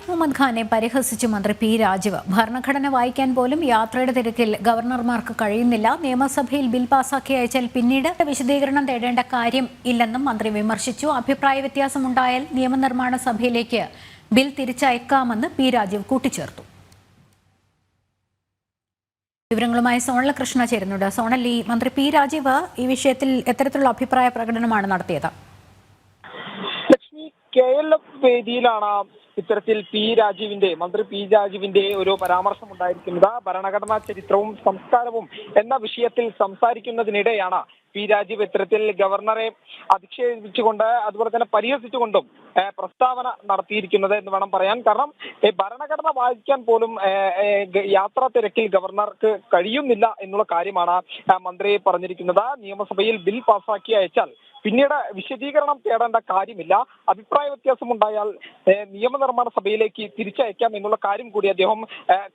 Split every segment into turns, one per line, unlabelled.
മുഹമ്മദ് ഖാനെ പരിഹസിച്ച് മന്ത്രി പി രാജീവ്. ഭരണഘടന വായിക്കാൻ പോലും യാത്രയുടെ തിരക്കിൽ ഗവർണർമാർക്ക് കഴിയുന്നില്ല. നിയമസഭയിൽ ബിൽ പാസാക്കി അയച്ചാൽ പിന്നീട് വിശദീകരണം തേടേണ്ട കാര്യം ഇല്ലെന്നും മന്ത്രി വിമർശിച്ചു. അഭിപ്രായ വ്യത്യാസമുണ്ടായാൽ നിയമനിർമ്മാണ സഭയിലേക്ക് ബിൽ തിരിച്ചയക്കാമെന്ന് പി രാജീവ് കൂട്ടിച്ചേർത്തു. വിവരങ്ങളുമായി സോണൽ കൃഷ്ണ ചേരുന്നുണ്ട്. സോണൽ, ഈ മന്ത്രി പി രാജീവ് ഈ വിഷയത്തിൽ എത്തരത്തിലുള്ള അഭിപ്രായ പ്രകടനമാണ് നടത്തിയത്?
KLF വേദിയിലാണ് ഇത്തരത്തിൽ മന്ത്രി പി രാജീവിന്റെ ഒരു പരാമർശം ഉണ്ടായിരിക്കുന്നത്. ഭരണഘടനാ ചരിത്രവും സംസ്കാരവും എന്ന വിഷയത്തിൽ സംസാരിക്കുന്നതിനിടെയാണ് പി രാജീവ് ഇത്തരത്തിൽ ഗവർണറെ അധിക്ഷേപിച്ചുകൊണ്ട് അതുപോലെ തന്നെ പരിഹസിച്ചുകൊണ്ടും പ്രസ്താവന നടത്തിയിരിക്കുന്നത് എന്ന് വേണം പറയാൻ. കാരണം ഭരണഘടന വായിക്കാൻ പോലും യാത്രാ തിരക്കിൽ ഗവർണർക്ക് കഴിയുന്നില്ല എന്നുള്ള കാര്യമാണ് മന്ത്രി പറഞ്ഞിരിക്കുന്നത്. നിയമസഭയിൽ ബിൽ പാസാക്കി അയച്ചാൽ പിന്നീട് വിശദീകരണം തേടേണ്ട കാര്യമില്ല. അഭിപ്രായ വ്യത്യാസമുണ്ടായാൽ നിയമനിർമ്മാണ സഭയിലേക്ക് തിരിച്ചയക്കാം എന്നുള്ള കാര്യം കൂടി അദ്ദേഹം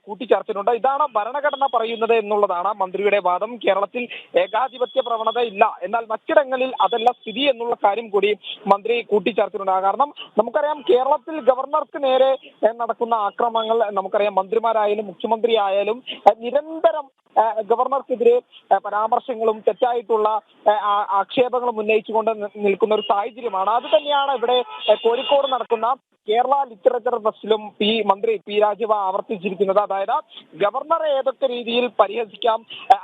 കൂട്ടിച്ചേർത്തിട്ടുണ്ട്. ഇതാണ് ഭരണഘടന പറയുന്നത് എന്നുള്ളതാണ് മന്ത്രിയുടെ വാദം. കേരളത്തിൽ ഏകാധിപത്യ പ്രവണത ഇല്ല, എന്നാൽ മറ്റിടങ്ങളിൽ അതല്ല സ്ഥിതി എന്നുള്ള കാര്യം കൂടി മന്ത്രി കൂട്ടിച്ചേർത്തിട്ടുണ്ട്. കാരണം നമുക്കറിയാം, കേരളത്തിൽ ഗവർണർക്ക് നേരെ നടക്കുന്ന ആക്രമണങ്ങൾ നമുക്കറിയാം. മന്ത്രിമാരായാലും മുഖ്യമന്ത്രി ആയാലും നിരന്തരം ഗവർണർക്കെതിരെ പരാമർശങ്ങളും തെറ്റായിട്ടുള്ള ആക്ഷേപങ്ങളും ഉന്നയിച്ചുകൊണ്ട് നിൽക്കുന്ന ഒരു സാഹചര്യമാണ്. അത് തന്നെയാണ് ഇവിടെ കോഴിക്കോട് നടക്കുന്ന കേരള ലിറ്ററേച്ചർ ഫെസ്റ്റിലും മന്ത്രി പി രാജീവ് ആവർത്തിച്ചിരിക്കുന്നത്. അതായത് ഗവർണറെ ഏതൊക്കെ രീതിയിൽ പരിഹസിക്കാം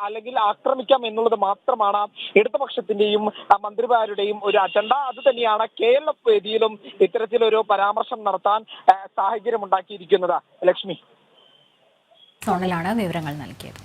അല്ലെങ്കിൽ ആക്രമിക്കാം എന്നുള്ളത് മാത്രമാണ് ഇടതുപക്ഷത്തിന്റെയും മന്ത്രിമാരുടെയും ഒരു അജണ്ട. അത് തന്നെയാണ് KLF വേദിയിലും ഇത്തരത്തിലൊരു പരാമർശം നടത്താൻ സാഹചര്യം ഉണ്ടാക്കിയിരിക്കുന്നത്. ലക്ഷ്മി,
സോണലാണ് വിവരങ്ങൾ നൽകിയത്.